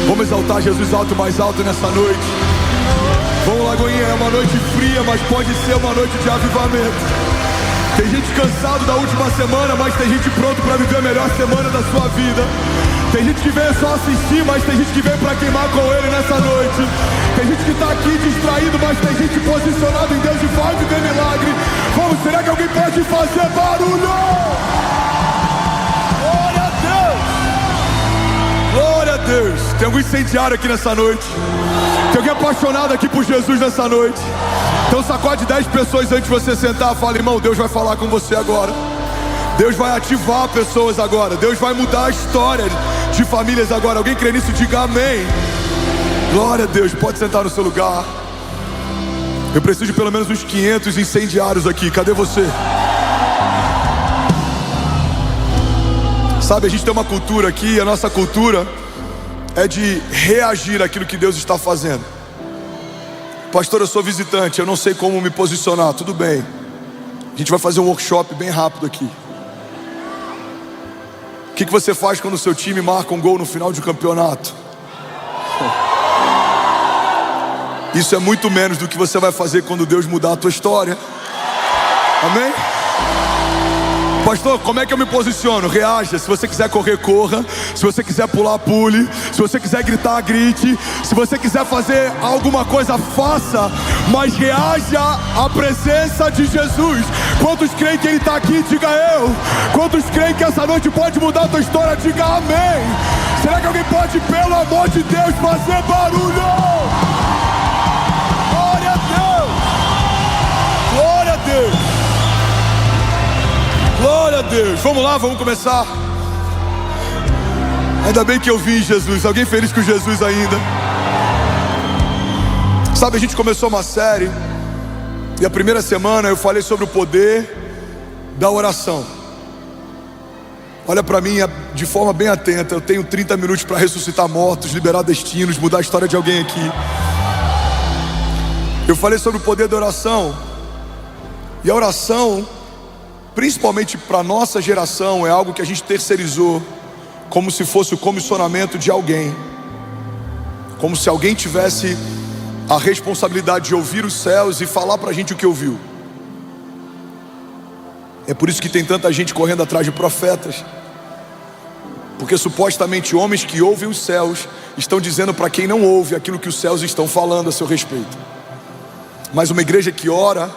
Vamos exaltar Jesus alto, mais alto nessa noite. Vamos, Lagoinha, é uma noite fria, mas pode ser uma noite de avivamento. Tem gente cansado da última semana, mas tem gente pronto para viver a melhor semana da sua vida. Tem gente que veio só assistir, mas tem gente que veio para queimar com ele nessa noite. Tem gente que está aqui distraído, mas tem gente posicionada em Deus e vai viver milagre. Vamos, será que alguém pode fazer barulho? Glória a Deus! Glória a Deus! Tem algum incendiário aqui nessa noite? Tem alguém apaixonado aqui por Jesus nessa noite? Então sacode 10 pessoas antes de você sentar. Fala, irmão, Deus vai falar com você agora. Deus vai ativar pessoas agora. Deus vai mudar a história de famílias agora. Alguém crê nisso? Diga amém. Glória a Deus. Pode sentar no seu lugar. Eu preciso de pelo menos uns 500 incendiários aqui. Cadê você? Sabe, a gente tem uma cultura aqui. A nossa cultura é de reagir àquilo que Deus está fazendo. Pastor, eu sou visitante, eu não sei como me posicionar. Tudo bem, a gente vai fazer um workshop bem rápido aqui. O que você faz quando o seu time marca um gol no final de um campeonato? Isso é muito menos do que você vai fazer quando Deus mudar a tua história. Amém? Pastor, como é que eu me posiciono? Reaja. Se você quiser correr, corra. Se você quiser pular, pule. Se você quiser gritar, grite. Se você quiser fazer alguma coisa, faça. Mas reaja à presença de Jesus. Quantos creem que Ele está aqui? Diga eu. Quantos creem que essa noite pode mudar a tua história? Diga amém. Será que alguém pode, pelo amor de Deus, fazer barulho? Glória a Deus. Glória a Deus. Glória a Deus. Vamos lá, vamos começar. Ainda bem que eu vi Jesus. Alguém feliz com Jesus ainda? Sabe, a gente começou uma série e a primeira semana eu falei sobre o poder da oração. Olha para mim de forma bem atenta. Eu tenho 30 minutos para ressuscitar mortos, liberar destinos, mudar a história de alguém aqui. Eu falei sobre o poder da oração. E a oração, principalmente para nossa geração, é algo que a gente terceirizou como se fosse o comissionamento de alguém, como se alguém tivesse a responsabilidade de ouvir os céus e falar para a gente o que ouviu. É por isso que tem tanta gente correndo atrás de profetas, porque supostamente homens que ouvem os céus estão dizendo para quem não ouve aquilo que os céus estão falando a seu respeito. Mas uma igreja que ora,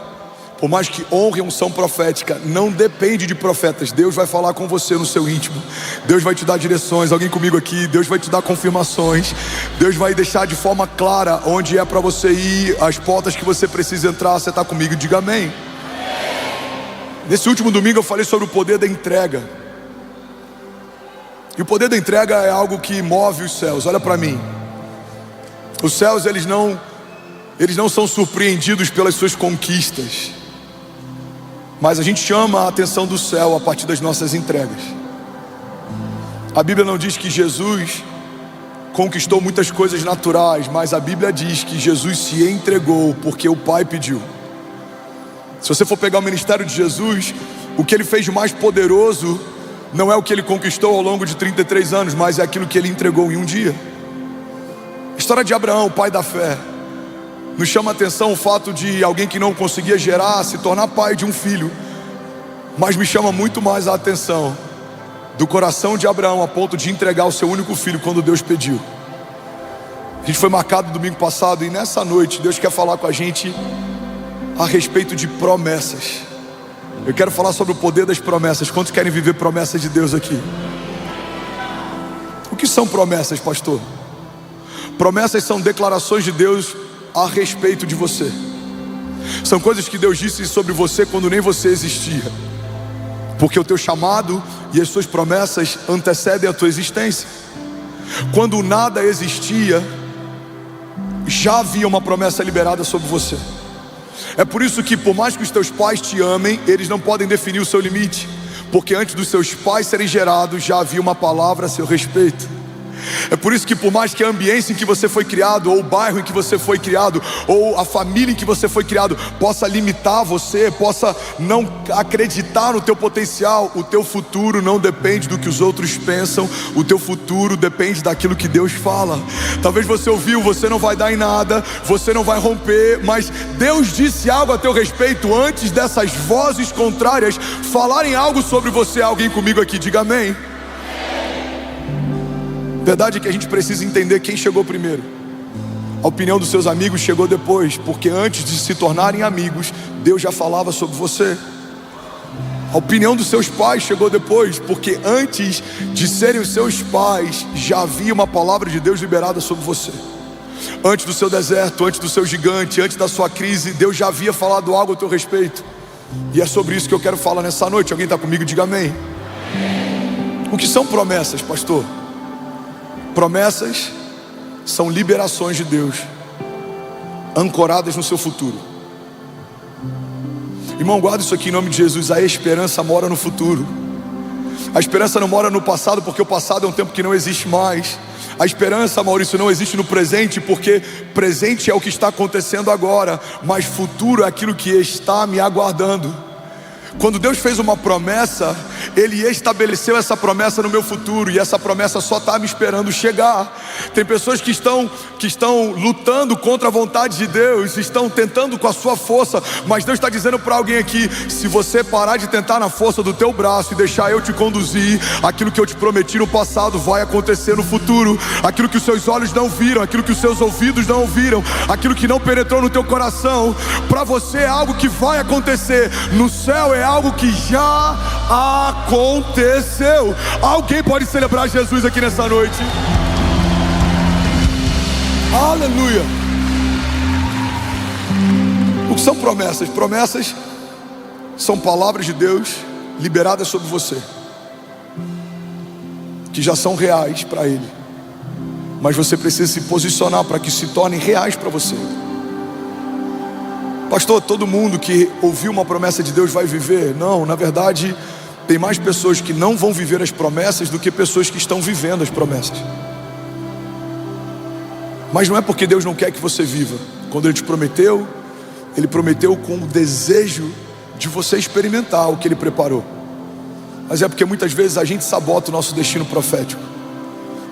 por mais que honre a unção profética, não depende de profetas. Deus vai falar com você no seu íntimo. Deus vai te dar direções. Alguém comigo aqui? Deus vai te dar confirmações. Deus vai deixar de forma clara onde é para você ir, as portas que você precisa entrar. Você está comigo? Diga amém. Nesse último domingo eu falei sobre o poder da entrega. E o poder da entrega é algo que move os céus. Olha para mim. Os céus, eles não são surpreendidos pelas suas conquistas, mas a gente chama a atenção do céu a partir das nossas entregas. A Bíblia não diz que Jesus conquistou muitas coisas naturais, mas a Bíblia diz que Jesus se entregou porque o Pai pediu. Se você for pegar o ministério de Jesus, o que Ele fez de mais poderoso não é o que Ele conquistou ao longo de 33 anos, mas é aquilo que Ele entregou em um dia. A história de Abraão, o pai da fé, nos chama a atenção o fato de alguém que não conseguia gerar se tornar pai de um filho. Mas me chama muito mais a atenção do coração de Abraão a ponto de entregar o seu único filho quando Deus pediu. A gente foi marcado domingo passado e nessa noite Deus quer falar com a gente a respeito de promessas. Eu quero falar sobre o poder das promessas. Quantos querem viver promessas de Deus aqui? O que são promessas, pastor? Promessas são declarações de Deus a respeito de você. São coisas que Deus disse sobre você quando nem você existia, porque o teu chamado e as suas promessas antecedem a tua existência. Quando nada existia, já havia uma promessa liberada sobre você. É por isso que, por mais que os teus pais te amem, eles não podem definir o seu limite, porque antes dos seus pais serem gerados já havia uma palavra a seu respeito. É por isso que, por mais que a ambiência em que você foi criado, ou o bairro em que você foi criado, ou a família em que você foi criado, possa limitar você, possa não acreditar no teu potencial, o teu futuro não depende do que os outros pensam, o teu futuro depende daquilo que Deus fala. Talvez você ouviu, você não vai dar em nada, você não vai romper, mas Deus disse algo a teu respeito antes dessas vozes contrárias falarem algo sobre você. Alguém comigo aqui, diga amém. Verdade é que a gente precisa entender quem chegou primeiro. A opinião dos seus amigos chegou depois, porque antes de se tornarem amigos, Deus já falava sobre você. A opinião dos seus pais chegou depois, porque antes de serem os seus pais, já havia uma palavra de Deus liberada sobre você. Antes do seu deserto, antes do seu gigante, antes da sua crise, Deus já havia falado algo a teu respeito. E é sobre isso que eu quero falar nessa noite. Alguém está comigo? Diga amém. O que são promessas, pastor? Promessas são liberações de Deus ancoradas no seu futuro. Irmão, guarda isso aqui em nome de Jesus. A esperança mora no futuro. A esperança não mora no passado, porque o passado é um tempo que não existe mais. A esperança, Maurício, não existe no presente, porque presente é o que está acontecendo agora, mas futuro é aquilo que está me aguardando. Quando Deus fez uma promessa, Ele estabeleceu essa promessa no meu futuro, e essa promessa só está me esperando chegar. Tem pessoas que estão lutando contra a vontade de Deus, estão tentando com a sua força, mas Deus está dizendo para alguém aqui: se você parar de tentar na força do teu braço e deixar eu te conduzir, aquilo que eu te prometi no passado vai acontecer no futuro. Aquilo que os seus olhos não viram, aquilo que os seus ouvidos não ouviram, aquilo que não penetrou no teu coração, para você é algo que vai acontecer. No céu é algo que já aconteceu. Alguém pode celebrar Jesus aqui nessa noite? Aleluia. O que são promessas? Promessas são palavras de Deus liberadas sobre você, que já são reais para Ele, mas você precisa se posicionar para que se tornem reais para você. Pastor, todo mundo que ouviu uma promessa de Deus vai viver? Não, na verdade, tem mais pessoas que não vão viver as promessas do que pessoas que estão vivendo as promessas. Mas não é porque Deus não quer que você viva. Quando Ele te prometeu, Ele prometeu com o desejo de você experimentar o que Ele preparou. Mas é porque muitas vezes a gente sabota o nosso destino profético.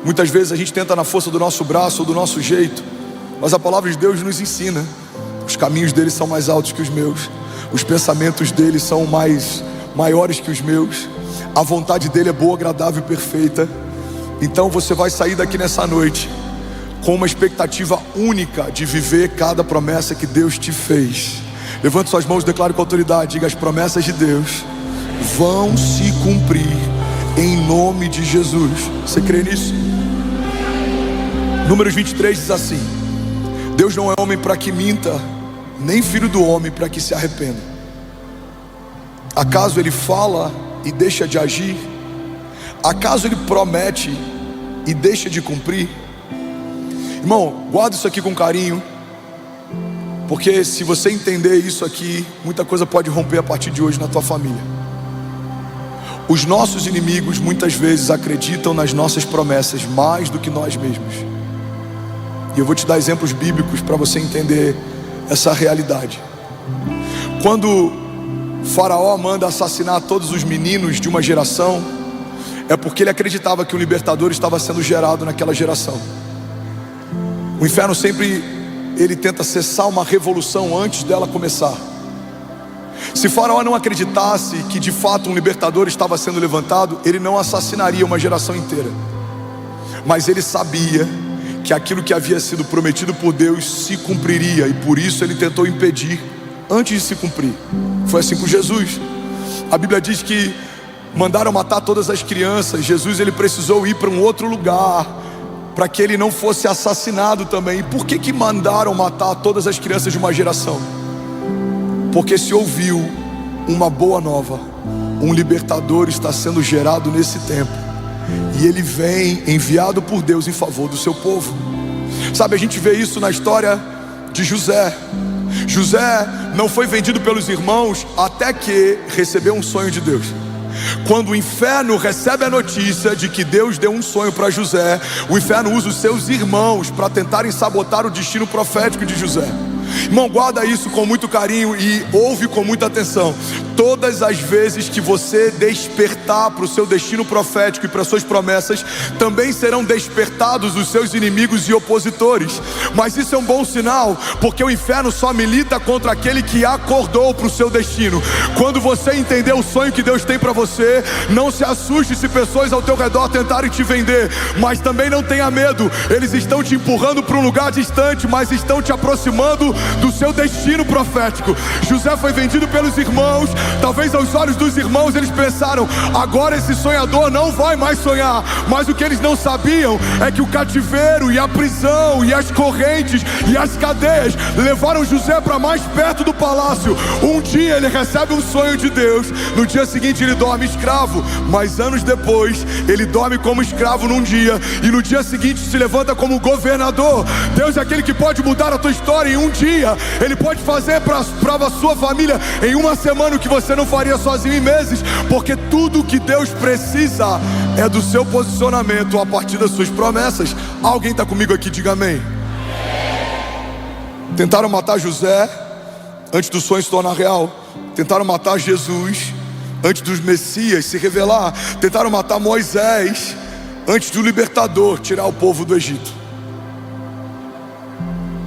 Muitas vezes a gente tenta na força do nosso braço ou do nosso jeito, mas a palavra de Deus nos ensina: os caminhos dele são mais altos que os meus, os pensamentos dele são maiores que os meus, a vontade dele é boa, agradável e perfeita. Então você vai sair daqui nessa noite com uma expectativa única de viver cada promessa que Deus te fez. Levante suas mãos e declare com autoridade: diga: as promessas de Deus vão se cumprir em nome de Jesus. Você crê nisso? Números 23 diz assim: Deus não é homem para que minta, nem filho do homem para que se arrependa. Acaso Ele fala e deixa de agir? Acaso Ele promete e deixa de cumprir? Irmão, guarda isso aqui com carinho, porque se você entender isso aqui, muita coisa pode romper a partir de hoje na tua família. Os nossos inimigos muitas vezes acreditam nas nossas promessas mais do que nós mesmos. E eu vou te dar exemplos bíblicos para você entender essa realidade. Quando Faraó manda assassinar todos os meninos de uma geração, é porque ele acreditava que o libertador estava sendo gerado naquela geração. O inferno sempre ele tenta cessar uma revolução antes dela começar. Se Faraó não acreditasse que de fato um libertador estava sendo levantado, ele não assassinaria uma geração inteira. Mas ele sabia que aquilo que havia sido prometido por Deus se cumpriria, e por isso ele tentou impedir antes de se cumprir. Foi assim com Jesus. A Bíblia diz que mandaram matar todas as crianças. Jesus ele precisou ir para um outro lugar para que ele não fosse assassinado também. E por que mandaram matar todas as crianças de uma geração? Porque se ouviu uma boa nova: um libertador está sendo gerado nesse tempo, e ele vem enviado por Deus em favor do seu povo. Sabe, a gente vê isso na história de José. José não foi vendido pelos irmãos até que recebeu um sonho de Deus. Quando o inferno recebe a notícia de que Deus deu um sonho para José, o inferno usa os seus irmãos para tentarem sabotar o destino profético de José. Irmão, guarda isso com muito carinho e ouve com muita atenção. Todas as vezes que você despertar para o seu destino profético e para suas promessas, também serão despertados os seus inimigos e opositores. Mas isso é um bom sinal, porque o inferno só milita contra aquele que acordou para o seu destino. Quando você entender o sonho que Deus tem para você, não se assuste se pessoas ao teu redor tentarem te vender, mas também não tenha medo. Eles estão te empurrando para um lugar distante, mas estão te aproximando do seu destino profético. José foi vendido pelos irmãos. Talvez aos olhos dos irmãos eles pensaram: agora esse sonhador não vai mais sonhar. Mas o que eles não sabiam é que o cativeiro e a prisão e as correntes e as cadeias levaram José para mais perto do palácio. Um dia ele recebe um sonho de Deus, no dia seguinte ele dorme escravo, mas anos depois ele dorme como escravo num dia, e no dia seguinte se levanta como governador. Deus é aquele que pode mudar a tua história em um dia. Ele pode fazer para a sua família em uma semana o que você não faria sozinho em meses, porque tudo que Deus precisa é do seu posicionamento a partir das suas promessas. Alguém está comigo aqui? Diga amém. Tentaram matar José antes do sonho se tornar real. Tentaram matar Jesus antes dos Messias se revelar. Tentaram matar Moisés antes do libertador tirar o povo do Egito.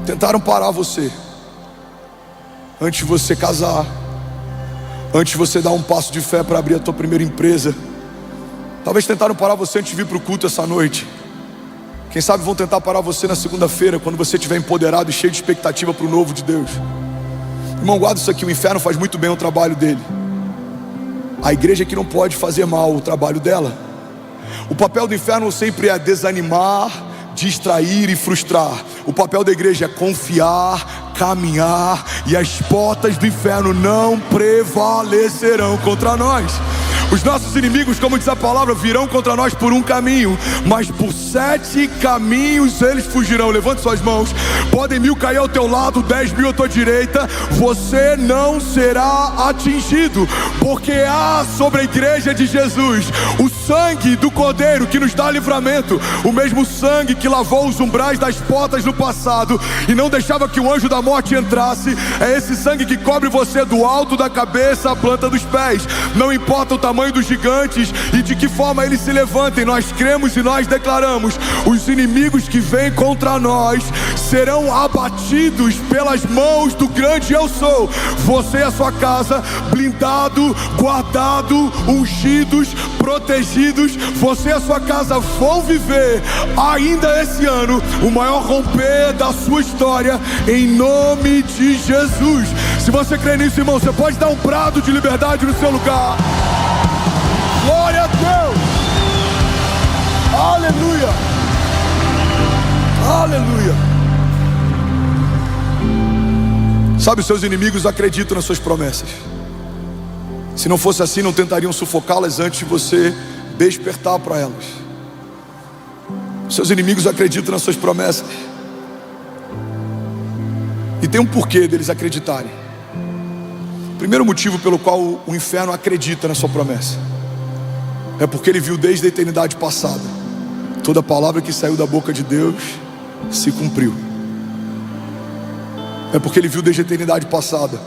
Tentaram parar você antes de você casar, antes de você dar um passo de fé para abrir a tua primeira empresa. Talvez tentaram parar você antes de vir para o culto essa noite. Quem sabe vão tentar parar você na segunda-feira, quando você estiver empoderado e cheio de expectativa para o novo de Deus. Irmão, guarda isso aqui: o inferno faz muito bem o trabalho dele. A igreja que não pode fazer mal o trabalho dela. O papel do inferno sempre é desanimar, distrair e frustrar. O papel da igreja é confiar, caminhar, e as portas do inferno não prevalecerão contra nós. Os nossos inimigos, como diz a palavra, virão contra nós por um caminho, mas por 7 caminhos eles fugirão. Levante suas mãos. Podem 1000 cair ao teu lado, 10.000 à tua direita, você não será atingido, porque há sobre a igreja de Jesus o sangue do Cordeiro que nos dá livramento. O mesmo sangue que lavou os umbrais das portas no passado e não deixava que o anjo da morte entrasse, é esse sangue que cobre você do alto da cabeça à planta dos pés. Não importa o tamanho dos gigantes e de que forma eles se levantem, nós cremos e nós declaramos: os inimigos que vêm contra nós serão abatidos pelas mãos do grande eu sou. Você e a sua casa, blindado, guardado, ungidos, protegidos. Você e a sua casa vão viver ainda esse ano o maior romper da sua história, em nome de Jesus. Se você crê nisso, irmão, você pode dar um brado de liberdade no seu lugar. Glória a Deus. Aleluia. Aleluia. Sabe, os seus inimigos acreditam nas suas promessas. Se não fosse assim, não tentariam sufocá-las antes de você despertar para elas. Seus inimigos acreditam nas suas promessas. E tem um porquê deles acreditarem. O primeiro motivo pelo qual o inferno acredita na sua promessa é porque ele viu desde a eternidade passada toda palavra que saiu da boca de Deus se cumpriu. É porque ele viu desde a eternidade passada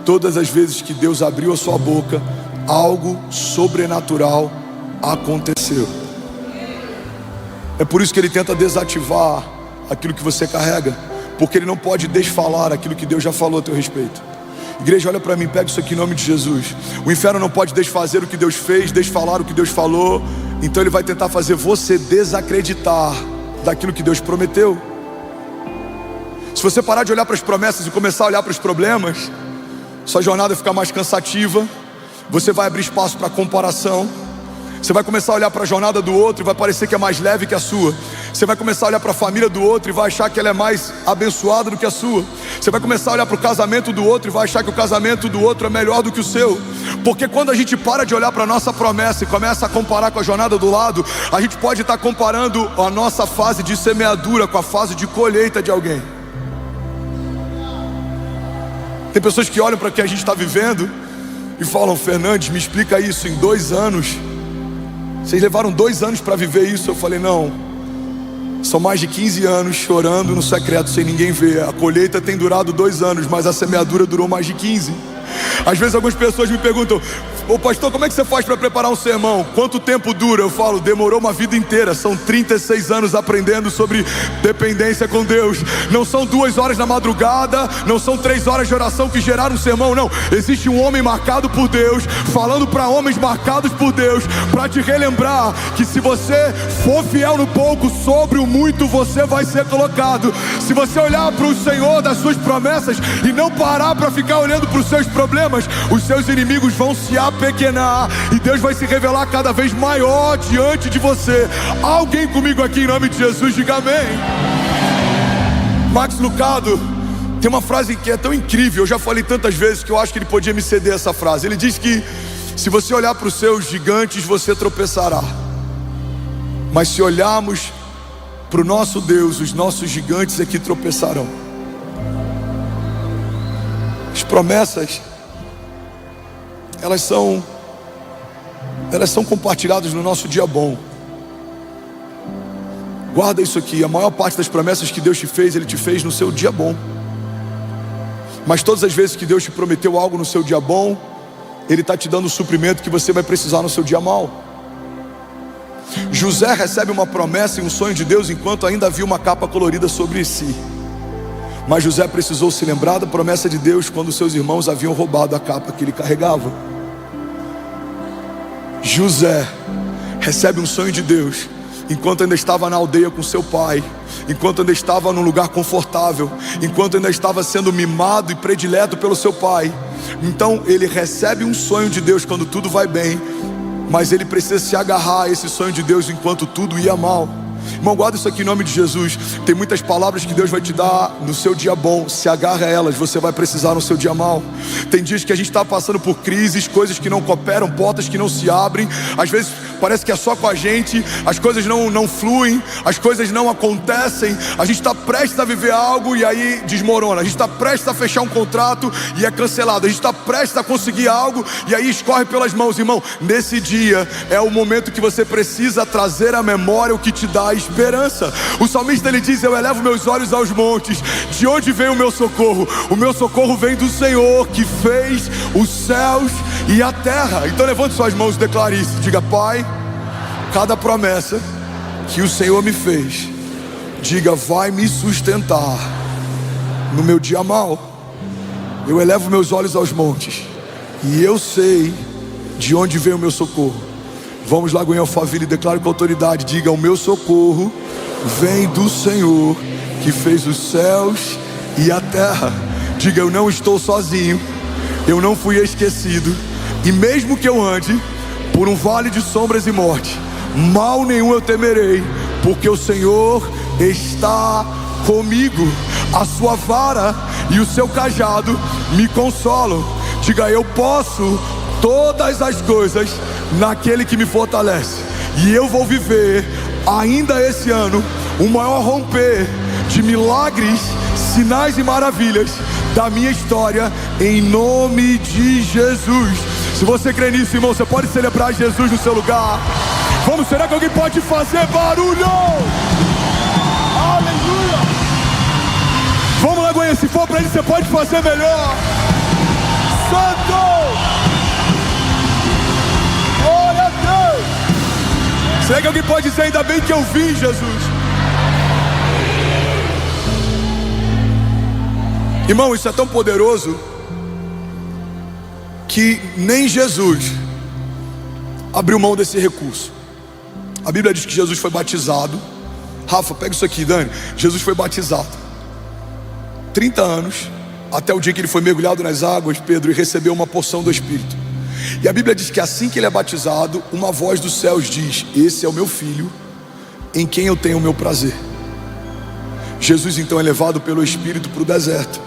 todas as vezes que Deus abriu a sua boca, algo sobrenatural aconteceu. É por isso que ele tenta desativar aquilo que você carrega, porque ele não pode desfalar aquilo que Deus já falou a teu respeito. Igreja, olha para mim, pega isso aqui em nome de Jesus. O inferno não pode desfazer o que Deus fez, desfalar o que Deus falou. Então ele vai tentar fazer você desacreditar daquilo que Deus prometeu. Se você parar de olhar para as promessas e começar a olhar para os problemas, sua jornada vai ficar mais cansativa. Você vai abrir espaço para comparação. Você vai começar a olhar para a jornada do outro e vai parecer que é mais leve que a sua. Você vai começar a olhar para a família do outro e vai achar que ela é mais abençoada do que a sua. Você vai começar a olhar para o casamento do outro e vai achar que o casamento do outro é melhor do que o seu. Porque quando a gente para de olhar para a nossa promessa e começa a comparar com a jornada do lado, a gente pode estar comparando a nossa fase de semeadura com a fase de colheita de alguém. Tem pessoas que olham para o que a gente está vivendo e falam: Fernandes, me explica isso em 2 anos. Vocês levaram 2 anos para viver isso? Eu falei: não, são mais de 15 anos chorando no secreto sem ninguém ver. A colheita tem durado 2 anos, mas a semeadura durou mais de 15. Às vezes algumas pessoas me perguntam: ô pastor, como é que você faz para preparar um sermão? Quanto tempo dura? Eu falo: demorou uma vida inteira. São 36 anos aprendendo sobre dependência com Deus. Não são 2 horas na madrugada, não são 3 horas de oração que geraram um sermão, não. Existe um homem marcado por Deus, falando para homens marcados por Deus, para te relembrar que se você for fiel no pouco, sobre o muito você vai ser colocado. Se você olhar para o Senhor das suas promessas e não parar para ficar olhando para os seus problemas, os seus inimigos vão se apequenar e Deus vai se revelar cada vez maior diante de você. Alguém comigo aqui em nome de Jesus, diga amém. Max Lucado tem uma frase que é tão incrível, eu já falei tantas vezes que eu acho que ele podia me ceder essa frase. Ele diz que se você olhar para os seus gigantes, você tropeçará, mas se olharmos para o nosso Deus, os nossos gigantes é que tropeçarão. As promessas, elas são compartilhadas no nosso dia bom. Guarda isso aqui: a maior parte das promessas que Deus te fez, Ele te fez no seu dia bom. Mas todas as vezes que Deus te prometeu algo no seu dia bom, Ele está te dando o suprimento que você vai precisar no seu dia mau. José recebe uma promessa e um sonho de Deus enquanto ainda havia uma capa colorida sobre si. Mas José precisou se lembrar da promessa de Deus quando seus irmãos haviam roubado a capa que ele carregava. José recebe um sonho de Deus enquanto ainda estava na aldeia com seu pai, enquanto ainda estava num lugar confortável, enquanto ainda estava sendo mimado e predileto pelo seu pai. Então ele recebe um sonho de Deus quando tudo vai bem, mas ele precisa se agarrar a esse sonho de Deus enquanto tudo ia mal. Irmão, guarda isso aqui em nome de Jesus. Tem muitas palavras que Deus vai te dar no seu dia bom. Se agarra a elas, você vai precisar no seu dia mau. Tem dias que a gente está passando por crises, coisas que não cooperam, portas que não se abrem. Às vezes parece que é só com a gente, as coisas não fluem, as coisas não acontecem. A gente está prestes a viver algo e aí desmorona. A gente está prestes a fechar um contrato e é cancelado. A gente está prestes a conseguir algo e aí escorre pelas mãos. Irmão, nesse dia é o momento que você precisa trazer à memória o que te dá esperança. O salmista, ele diz: eu elevo meus olhos aos montes, de onde vem o meu socorro? O meu socorro vem do Senhor, que fez os céus e a terra. Então levante suas mãos e declare isso. Diga: Pai, cada promessa que o Senhor me fez, diga, vai me sustentar no meu dia mau. Eu elevo meus olhos aos montes e eu sei de onde vem o meu socorro. Vamos lá, em Alphaville, declaro com autoridade. Diga: o meu socorro vem do Senhor, que fez os céus e a terra. Diga: eu não estou sozinho, eu não fui esquecido. E mesmo que eu ande por um vale de sombras e morte, mal nenhum eu temerei, porque o Senhor está comigo. A sua vara e o seu cajado me consolam. Diga: eu posso todas as coisas naquele que me fortalece. E eu vou viver ainda esse ano o maior romper de milagres, sinais e maravilhas da minha história, em nome de Jesus. Se você crê nisso, irmão, você pode celebrar Jesus no seu lugar. Vamos, será que alguém pode fazer barulho? Aleluia! Vamos lá, Goiânia, se for pra ele, você pode fazer melhor. Santo! Glória a Deus! Será que alguém pode dizer: ainda bem que eu vi, Jesus? Irmão, isso é tão poderoso que nem Jesus abriu mão desse recurso. A Bíblia diz que Jesus foi batizado. Rafa, pega isso aqui, Dani. Jesus foi batizado 30 anos, até o dia que ele foi mergulhado nas águas, Pedro, e recebeu uma porção do Espírito. E a Bíblia diz que assim que ele é batizado, uma voz dos céus diz: esse é o meu filho, em quem eu tenho o meu prazer. Jesus então é levado pelo Espírito para o deserto.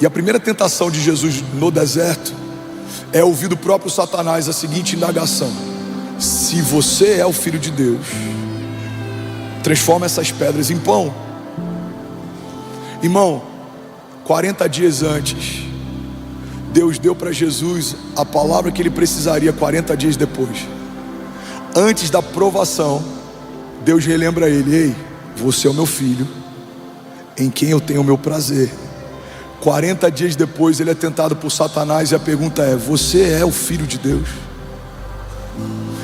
E a primeira tentação de Jesus no deserto é ouvir do próprio Satanás a seguinte indagação: se você é o Filho de Deus, transforma essas pedras em pão. Irmão, 40 dias antes, Deus deu para Jesus a palavra que ele precisaria 40 dias depois. Antes da provação, Deus relembra ele: ei, você é o meu filho, em quem eu tenho o meu prazer. 40 dias depois ele é tentado por Satanás e a pergunta é: você é o filho de Deus?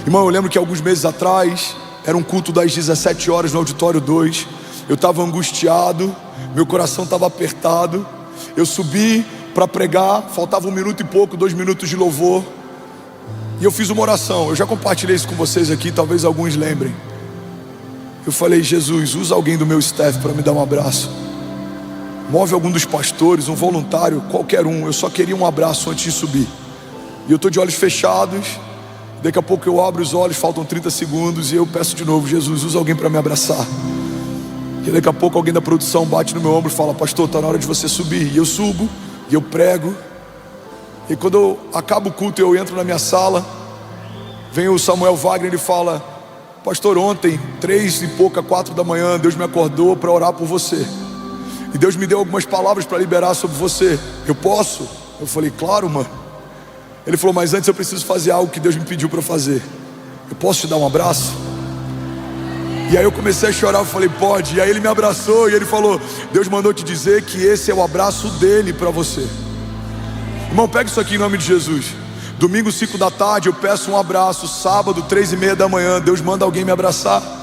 Irmão, eu lembro que alguns meses atrás era um culto das 17 horas no Auditório 2. Eu estava angustiado, meu coração estava apertado. Eu subi para pregar, faltava 1 minuto e pouco, 2 minutos de louvor, e eu fiz uma oração. Eu já compartilhei isso com vocês aqui, talvez alguns lembrem. Eu falei: Jesus, usa alguém do meu staff para me dar um abraço. Move algum dos pastores, um voluntário, qualquer um. Eu só queria um abraço antes de subir. E eu estou de olhos fechados. Daqui a pouco eu abro os olhos, faltam 30 segundos, e eu peço de novo: Jesus, usa alguém para me abraçar. E daqui a pouco alguém da produção bate no meu ombro e fala: pastor, está na hora de você subir. E eu subo, e eu prego. E quando eu acabo o culto, eu entro na minha sala, vem o Samuel Wagner e fala: pastor, ontem, 3 e pouca, 4 da manhã, Deus me acordou para orar por você. E Deus me deu algumas palavras para liberar sobre você. Eu posso? Eu falei: claro, mano. Ele falou: mas antes eu preciso fazer algo que Deus me pediu para fazer. Eu posso te dar um abraço? E aí eu comecei a chorar, eu falei: pode. E aí ele me abraçou e ele falou: Deus mandou te dizer que esse é o abraço dele para você. Irmão, pega isso aqui em nome de Jesus. Domingo 5 da tarde eu peço um abraço. Sábado 3:30 da manhã Deus manda alguém me abraçar.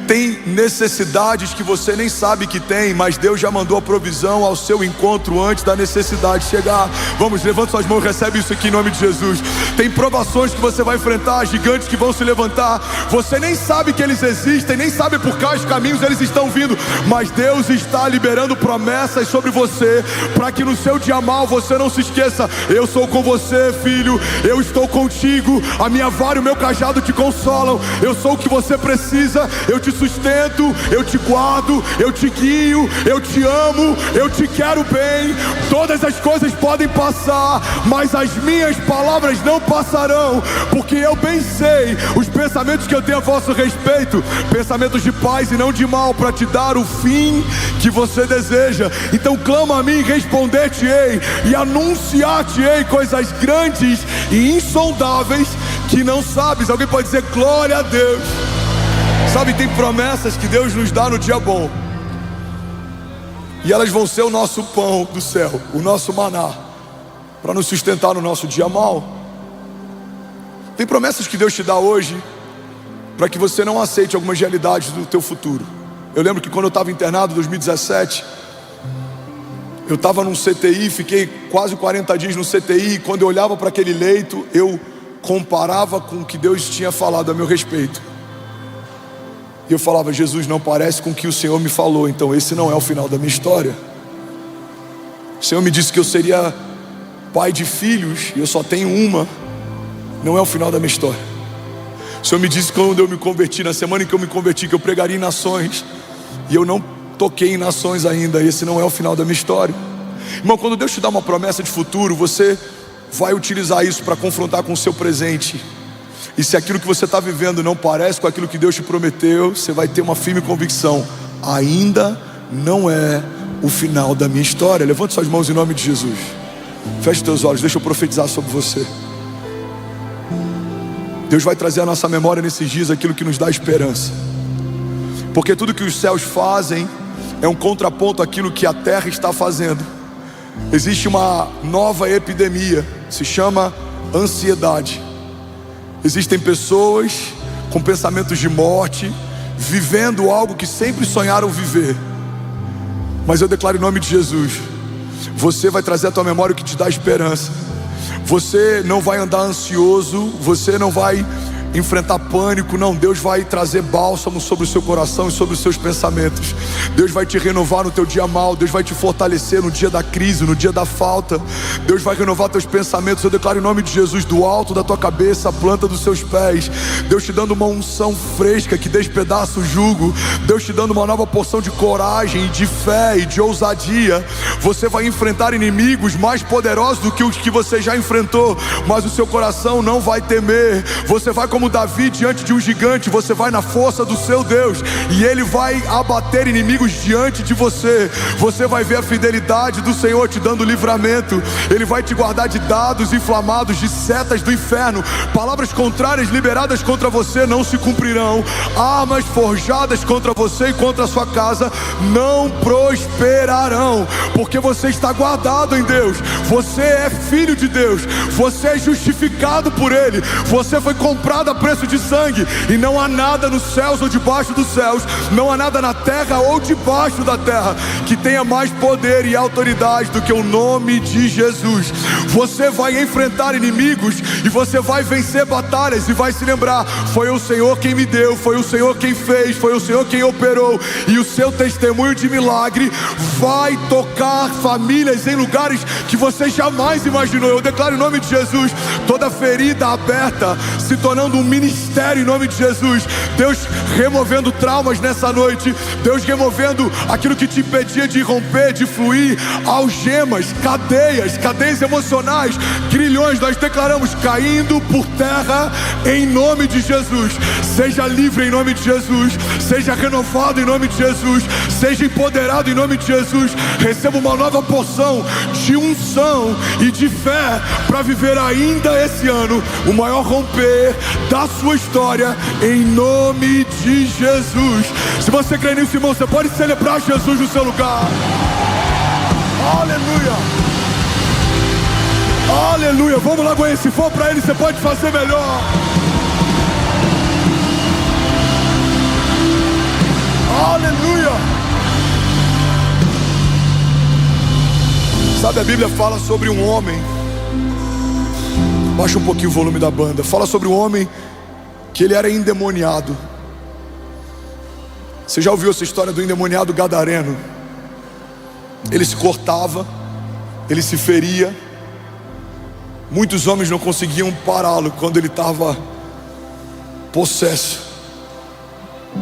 Tem necessidades que você nem sabe que tem, mas Deus já mandou a provisão ao seu encontro antes da necessidade chegar. Vamos, levanta suas mãos, recebe isso aqui em nome de Jesus. Tem provações que você vai enfrentar, gigantes que vão se levantar. Você nem sabe que eles existem, nem sabe por quais caminhos eles estão vindo, mas Deus está liberando promessas sobre você, para que no seu dia mal você não se esqueça: eu sou com você, filho, eu estou contigo, a minha vara e o meu cajado te consolam, eu sou o que você precisa, eu te sustento, eu te guardo, eu te guio, eu te amo, eu te quero bem. Todas as coisas podem passar, mas as minhas palavras não passarão, porque eu bem sei os pensamentos que eu tenho a vosso respeito, pensamentos de paz e não de mal, para te dar o fim que você deseja. Então clama a mim, responder-te-ei e anunciar-te-ei coisas grandes e insondáveis que não sabes. Alguém pode dizer glória a Deus? Sabe, tem promessas que Deus nos dá no dia bom, e elas vão ser o nosso pão do céu, o nosso maná, para nos sustentar no nosso dia mal. Tem promessas que Deus te dá hoje, para que você não aceite algumas realidades do teu futuro. Eu lembro que quando eu estava internado em 2017, eu estava num CTI, fiquei quase 40 dias no CTI, e quando eu olhava para aquele leito, eu comparava com o que Deus tinha falado a meu respeito. E eu falava: Jesus, não parece com o que o Senhor me falou, então esse não é o final da minha história. O Senhor me disse que eu seria pai de filhos, e eu só tenho uma. Não é o final da minha história. O Senhor me disse quando eu me converti, na semana em que eu me converti, que eu pregaria em nações, e eu não toquei em nações ainda. Esse não é o final da minha história. Irmão, quando Deus te dá uma promessa de futuro, você vai utilizar isso para confrontar com o seu presente. E se aquilo que você está vivendo não parece com aquilo que Deus te prometeu, você vai ter uma firme convicção: ainda não é o final da minha história. Levante suas mãos em nome de Jesus. Feche teus olhos, deixa eu profetizar sobre você. Deus vai trazer à nossa memória nesses dias aquilo que nos dá esperança, porque tudo que os céus fazem é um contraponto àquilo que a terra está fazendo. Existe uma nova epidemia, se chama ansiedade. Existem pessoas com pensamentos de morte, vivendo algo que sempre sonharam viver. Mas eu declaro em nome de Jesus: você vai trazer à tua memória o que te dá esperança. Você não vai andar ansioso, você não vai enfrentar pânico, não. Deus vai trazer bálsamo sobre o seu coração e sobre os seus pensamentos. Deus vai te renovar no teu dia mal. Deus vai te fortalecer no dia da crise, no dia da falta. Deus vai renovar teus pensamentos. Eu declaro em nome de Jesus, do alto da tua cabeça, a planta dos seus pés, Deus te dando uma unção fresca que despedaça o jugo. Deus te dando uma nova porção de coragem, de fé e de ousadia. Você vai enfrentar inimigos mais poderosos do que os que você já enfrentou, mas o seu coração não vai temer. Você vai como Davi diante de um gigante, você vai na força do seu Deus, e Ele vai abater inimigos diante de você. Você vai ver a fidelidade do Senhor te dando livramento. Ele vai te guardar de dados inflamados, de setas do inferno. Palavras contrárias liberadas contra você não se cumprirão. Armas forjadas contra você e contra a sua casa não prosperarão, porque você está guardado em Deus. Você é filho de Deus, você é justificado por Ele, você foi comprado a preço de sangue, e não há nada nos céus ou debaixo dos céus, não há nada na terra ou debaixo da terra que tenha mais poder e autoridade do que o nome de Jesus. Você vai enfrentar inimigos e você vai vencer batalhas, e vai se lembrar: foi o Senhor quem me deu, foi o Senhor quem fez, foi o Senhor quem operou. E o seu testemunho de milagre vai tocar famílias em lugares que você jamais imaginou. Eu declaro em nome de Jesus, toda ferida aberta se tornando um ministério em nome de Jesus. Deus removendo traumas nessa noite, Deus removendo aquilo que te impedia de romper, de fluir, algemas, cadeias emocionais, grilhões, nós declaramos caindo por terra em nome de Jesus. Seja livre em nome de Jesus, seja renovado em nome de Jesus, seja empoderado em nome de Jesus. Receba uma nova porção de unção e de fé para viver ainda esse ano o maior romper da sua história, em nome de Jesus. Se você crê nisso, irmão, você pode celebrar Jesus no seu lugar. Aleluia, aleluia. Vamos lá, Goiânia, se for para Ele, você pode fazer melhor. Aleluia. Sabe, a Bíblia fala sobre um homem, baixa um pouquinho o volume da banda, fala sobre um homem que ele era endemoniado. Você já ouviu essa história do endemoniado gadareno? Ele se cortava, ele se feria, muitos homens não conseguiam pará-lo quando ele estava possesso.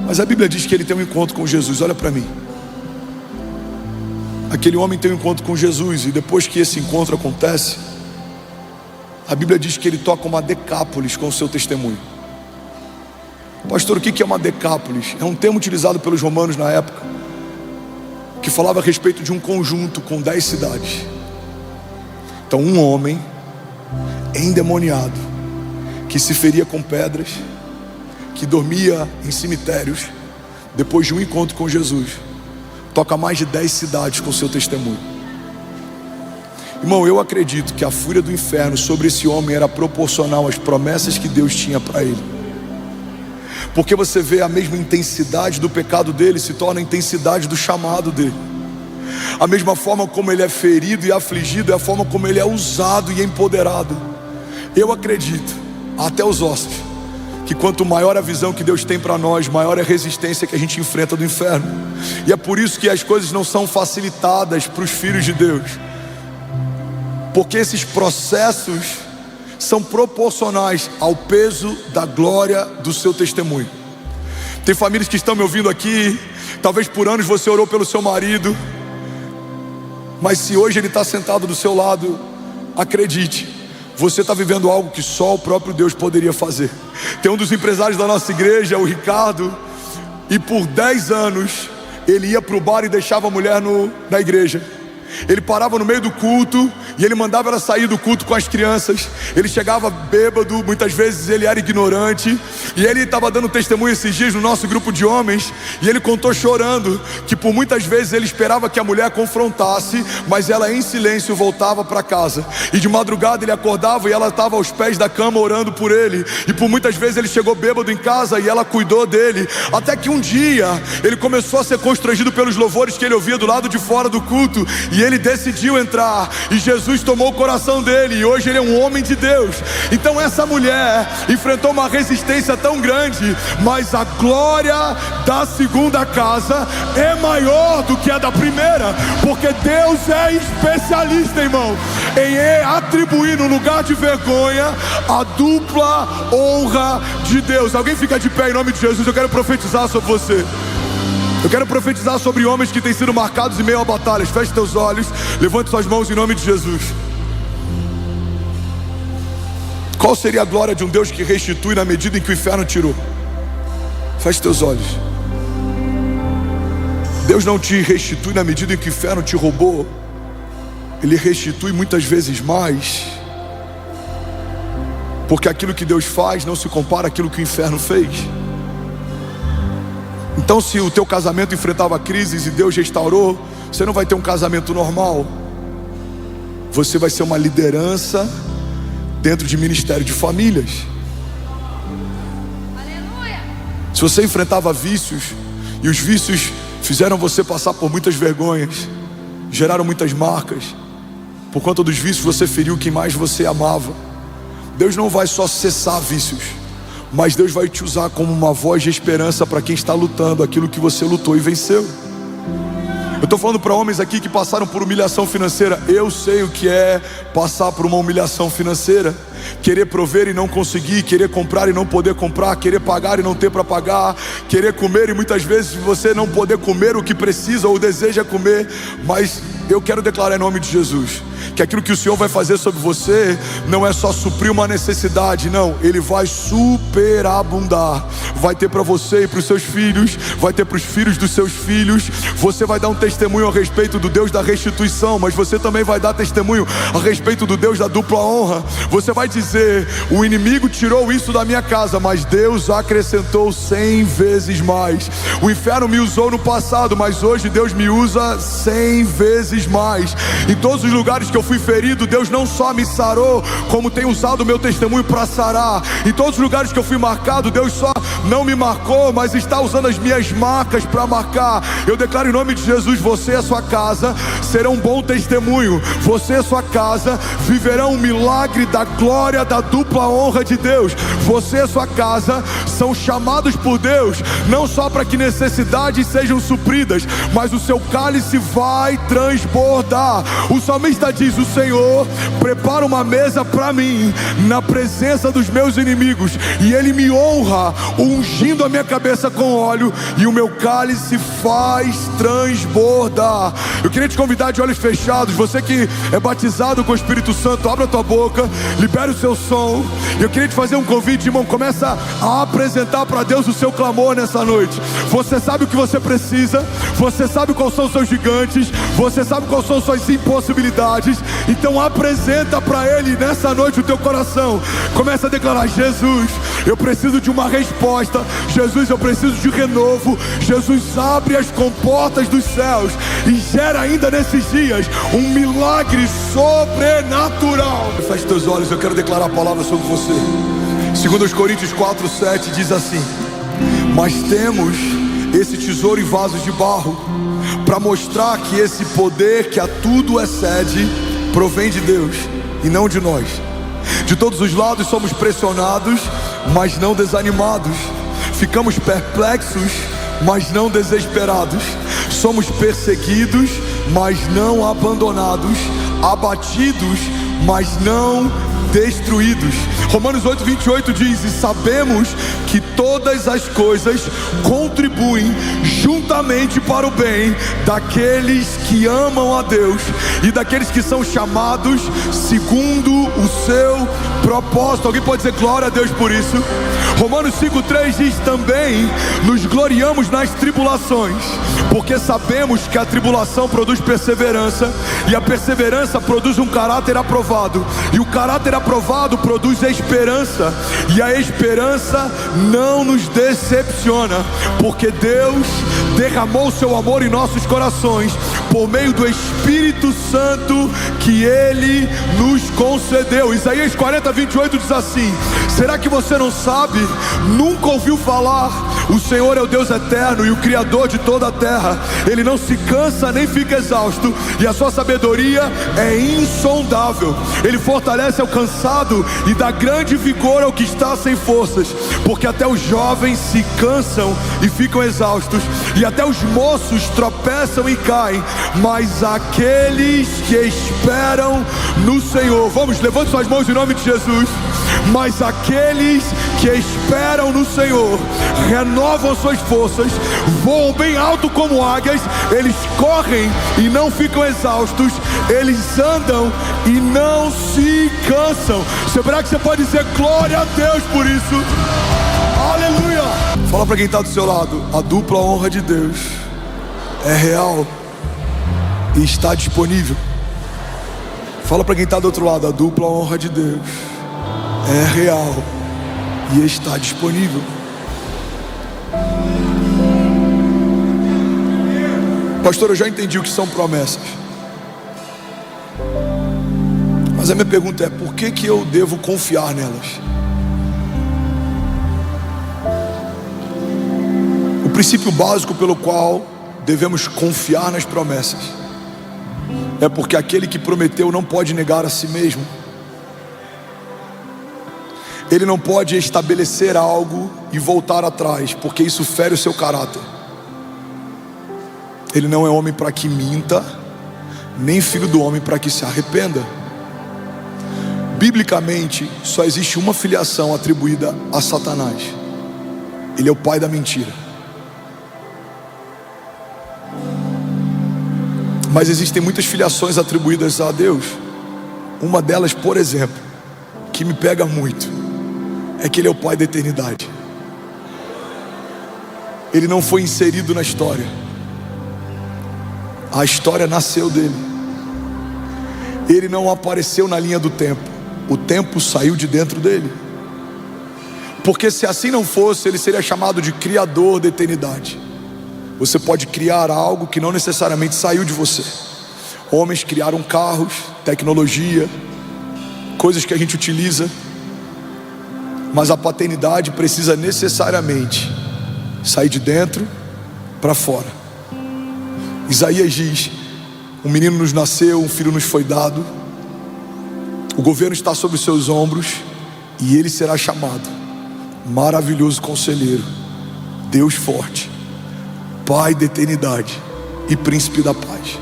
Mas a Bíblia diz que ele tem um encontro com Jesus. Olha para mim. Aquele homem tem um encontro com Jesus, e depois que esse encontro acontece, a Bíblia diz que ele toca uma decápolis com o seu testemunho. Pastor, o que é uma decápolis? É um termo utilizado pelos romanos na época, que falava a respeito de um conjunto com 10 cidades. Então, um homem endemoniado, que se feria com pedras, que dormia em cemitérios, depois de um encontro com Jesus, toca mais de 10 cidades com seu testemunho. Irmão, eu acredito que a fúria do inferno sobre esse homem era proporcional às promessas que Deus tinha para ele. Porque você vê a mesma intensidade do pecado dele se torna a intensidade do chamado dele. A mesma forma como ele é ferido e afligido é a forma como ele é usado e empoderado. Eu acredito, até os ossos, que quanto maior a visão que Deus tem para nós, maior é a resistência que a gente enfrenta do inferno. E é por isso que as coisas não são facilitadas para os filhos de Deus, porque esses processos são proporcionais ao peso da glória do seu testemunho. Tem famílias que estão me ouvindo aqui, talvez por anos você orou pelo seu marido, mas se hoje ele está sentado do seu lado, acredite, você está vivendo algo que só o próprio Deus poderia fazer. Tem um dos empresários da nossa igreja, o Ricardo, e por 10 anos ele ia para o bar e deixava a mulher na igreja. Ele parava no meio do culto e ele mandava ela sair do culto com as crianças. Ele chegava bêbado, muitas vezes ele era ignorante. E ele estava dando testemunho esses dias no nosso grupo de homens, e ele contou chorando que por muitas vezes ele esperava que a mulher confrontasse, mas ela em silêncio voltava para casa. E de madrugada ele acordava e ela estava aos pés da cama orando por ele. E por muitas vezes ele chegou bêbado em casa e ela cuidou dele. Até que um dia ele começou a ser constrangido pelos louvores que ele ouvia do lado de fora do culto, e ele decidiu entrar, e Jesus tomou o coração dele, e hoje ele é um homem de Deus. Então essa mulher enfrentou uma resistência tão grande, mas a glória da segunda casa é maior do que a da primeira, porque Deus é especialista, irmão, em atribuir no lugar de vergonha a dupla honra de Deus. Alguém fica de pé em nome de Jesus? Eu quero profetizar sobre você. Eu quero profetizar sobre homens que têm sido marcados em meio a batalhas. Feche teus olhos, levante suas mãos em nome de Jesus. Qual seria a glória de um Deus que restitui na medida em que o inferno tirou? Feche teus olhos. Deus não te restitui na medida em que o inferno te roubou. Ele restitui muitas vezes mais, porque aquilo que Deus faz não se compara àquilo que o inferno fez. Então, se o teu casamento enfrentava crises e Deus restaurou, você não vai ter um casamento normal. Você vai ser uma liderança dentro de ministério de famílias. Aleluia. Se você enfrentava vícios, e os vícios fizeram você passar por muitas vergonhas, geraram muitas marcas, por conta dos vícios você feriu quem mais você amava. Deus não vai só cessar vícios, mas Deus vai te usar como uma voz de esperança para quem está lutando aquilo que você lutou e venceu. Eu estou falando para homens aqui que passaram por humilhação financeira. Eu sei o que é passar por uma humilhação financeira. Querer prover e não conseguir, querer comprar e não poder comprar, querer pagar e não ter para pagar, querer comer e muitas vezes você não poder comer o que precisa ou deseja comer. Mas eu quero declarar em nome de Jesus que aquilo que o Senhor vai fazer sobre você não é só suprir uma necessidade, não, Ele vai superabundar. Vai ter para você e para os seus filhos, vai ter para os filhos dos seus filhos. Você vai dar um testemunho a respeito do Deus da restituição, mas você também vai dar testemunho a respeito do Deus da dupla honra. Você vai dizer: o inimigo tirou isso da minha casa, mas Deus acrescentou 100 vezes mais. O inferno me usou no passado, mas hoje Deus me usa 100 vezes mais. Em todos os lugares que eu fui ferido, Deus não só me sarou, como tem usado o meu testemunho para sarar. Em todos os lugares que eu fui marcado, Deus só não me marcou, mas está usando as minhas marcas para marcar. Eu declaro em nome de Jesus: você e a sua casa serão um bom testemunho. Você e a sua casa viverão um milagre da glória da dupla honra de Deus. Você e a sua casa são chamados por Deus, não só para que necessidades sejam supridas, mas o seu cálice vai transbordar. O salmista diz: o Senhor prepara uma mesa para mim na presença dos meus inimigos, e Ele me honra, ungindo a minha cabeça com óleo, e o meu cálice faz transbordar. Eu queria te convidar de olhos fechados. Você que é batizado com o Espírito Santo, abra a tua boca, libera o seu som. Eu queria te fazer um convite, irmão. Começa a apresentar para Deus o seu clamor nessa noite. Você sabe o que você precisa, você sabe quais são os seus gigantes, você sabe quais são suas impossibilidades. Então apresenta para Ele nessa noite o teu coração. Começa a declarar: Jesus, eu preciso de uma resposta. Jesus, eu preciso de renovo. Jesus, abre as comportas dos céus e gera ainda nesses dias um milagre sobrenatural. Feche teus olhos, eu quero declarar a palavra sobre você. 2 Coríntios 4:7 diz assim: mas temos esse tesouro em vasos de barro, para mostrar que esse poder que a tudo excede provém de Deus e não de nós. De todos os lados somos pressionados, mas não desanimados. Ficamos perplexos, mas não desesperados. Somos perseguidos, mas não abandonados. Abatidos, mas não destruídos. Romanos 8:28 diz: e sabemos que todas as coisas contribuem juntamente para o bem daqueles que amam a Deus e daqueles que são chamados segundo o seu propósito. Alguém pode dizer glória a Deus por isso? Romanos 5:3 diz: também nos gloriamos nas tribulações, porque sabemos que a tribulação produz perseverança, e a perseverança produz um caráter aprovado, e o caráter aprovado produz esperança, e a esperança não nos decepciona, porque Deus derramou o seu amor em nossos corações por meio do Espírito Santo que Ele nos concedeu. Isaías 40:28 diz assim: será que você não sabe? Nunca ouviu falar? O Senhor é o Deus eterno e o Criador de toda a terra. Ele não se cansa nem fica exausto, e a sua sabedoria é insondável. Ele fortalece ao cansado e dá grande vigor ao que está sem forças. Porque até os jovens se cansam e ficam exaustos, e até os moços tropeçam e caem, mas aqueles que esperam no Senhor, vamos, levante suas mãos em nome de Jesus. Mas aqueles que esperam no Senhor renovam suas forças, voam bem alto como águias, eles correm e não ficam exaustos, eles andam e não se cansam. Será que você pode dizer glória a Deus por isso? Aleluia! Fala para quem está do seu lado: a dupla honra de Deus é real e está disponível. Fala para quem está do outro lado: a dupla honra de Deus é real e está disponível. Pastor, eu já entendi o que são promessas, mas a minha pergunta é: por que eu devo confiar nelas? O princípio básico pelo qual devemos confiar nas promessas é porque aquele que prometeu não pode negar a si mesmo. Ele não pode estabelecer algo e voltar atrás, porque isso fere o seu caráter. Ele não é homem para que minta, nem filho do homem para que se arrependa. Biblicamente, só existe uma filiação atribuída a Satanás: ele é o pai da mentira. Mas existem muitas filiações atribuídas a Deus. Uma delas, por exemplo, que me pega muito, é que ele é o pai da eternidade. Ele não foi inserido na história, a história nasceu dele. Ele não apareceu na linha do tempo, o tempo saiu de dentro dele. Porque se assim não fosse, ele seria chamado de criador da eternidade. Você pode criar algo que não necessariamente saiu de você. Homens criaram carros, tecnologia, coisas que a gente utiliza, mas a paternidade precisa necessariamente sair de dentro para fora. Isaías diz: um menino nos nasceu, um filho nos foi dado, o governo está sobre os seus ombros, e ele será chamado Maravilhoso Conselheiro, Deus Forte, Pai da eternidade e Príncipe da paz.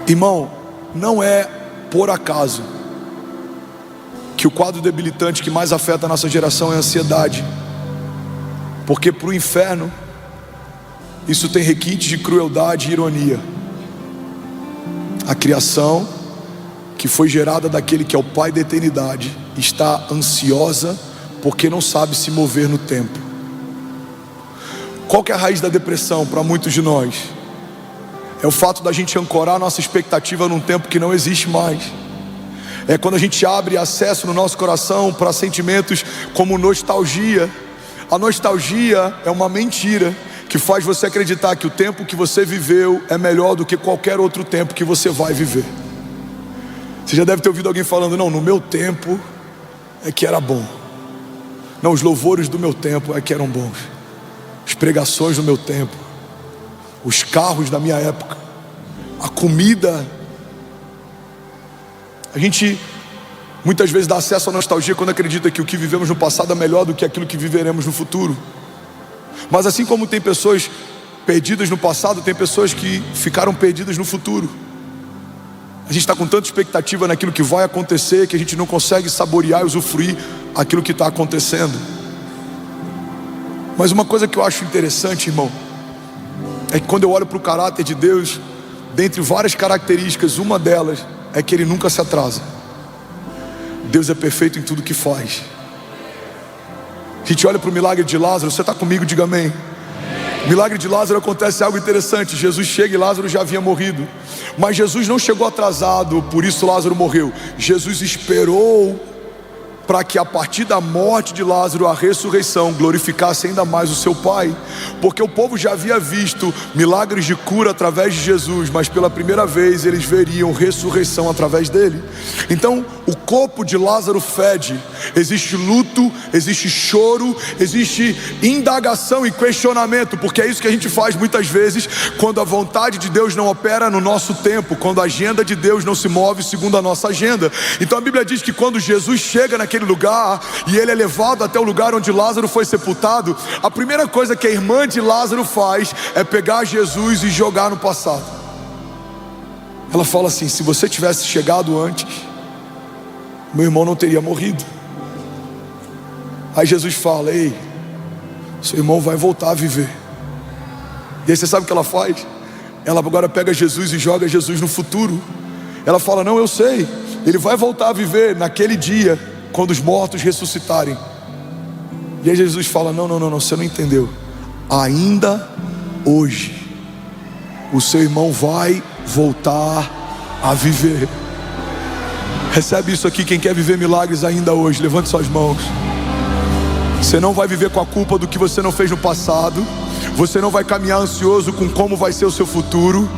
Irmão, não é por acaso que o quadro debilitante que mais afeta a nossa geração é a ansiedade, porque para o inferno isso tem requinte de crueldade e ironia. A criação que foi gerada daquele que é o Pai da eternidade está ansiosa porque não sabe se mover no tempo. Qual que é a raiz da depressão para muitos de nós? É o fato da gente ancorar nossa expectativa num tempo que não existe mais. É quando a gente abre acesso no nosso coração para sentimentos como nostalgia. A nostalgia é uma mentira que faz você acreditar que o tempo que você viveu é melhor do que qualquer outro tempo que você vai viver. Você já deve ter ouvido alguém falando: não, no meu tempo é que era bom. Não, os louvores do meu tempo é que eram bons. As pregações do meu tempo, os carros da minha época, a comida. A gente muitas vezes dá acesso à nostalgia quando acredita que o que vivemos no passado é melhor do que aquilo que viveremos no futuro. Mas assim como tem pessoas perdidas no passado, tem pessoas que ficaram perdidas no futuro. A gente está com tanta expectativa naquilo que vai acontecer que a gente não consegue saborear e usufruir aquilo que está acontecendo. Mas uma coisa que eu acho interessante, irmão, é que quando eu olho para o caráter de Deus, dentre várias características, uma delas é que Ele nunca se atrasa. Deus é perfeito em tudo que faz. A gente olha para o milagre de Lázaro. Você está comigo? Diga amém. O milagre de Lázaro acontece algo interessante. Jesus chega e Lázaro já havia morrido. Mas Jesus não chegou atrasado, por isso Lázaro morreu. Jesus esperou para que a partir da morte de Lázaro, a ressurreição glorificasse ainda mais o seu Pai. Porque o povo já havia visto milagres de cura através de Jesus, mas pela primeira vez eles veriam ressurreição através dele. Então o corpo de Lázaro fede. Existe luto, existe choro, existe indagação e questionamento, porque é isso que a gente faz muitas vezes quando a vontade de Deus não opera no nosso tempo, quando a agenda de Deus não se move segundo a nossa agenda. Então a Bíblia diz que quando Jesus chega naquele lugar e ele é levado até o lugar onde Lázaro foi sepultado, a primeira coisa que a irmã de Lázaro faz é pegar Jesus e jogar no passado. Ela fala assim: se você tivesse chegado antes, meu irmão não teria morrido. Aí Jesus fala: ei, seu irmão vai voltar a viver. E aí você sabe o que ela faz? Ela agora pega Jesus e joga Jesus no futuro. Ela fala: não, eu sei, ele vai voltar a viver naquele dia, quando os mortos ressuscitarem. E aí Jesus fala: não, você não entendeu. Ainda hoje o seu irmão vai voltar a viver. Recebe isso aqui, quem quer viver milagres ainda hoje, levante suas mãos. Você não vai viver com a culpa do que você não fez no passado. Você não vai caminhar ansioso com como vai ser o seu futuro.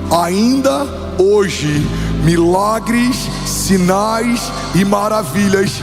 Ainda hoje, milagres, sinais e maravilhas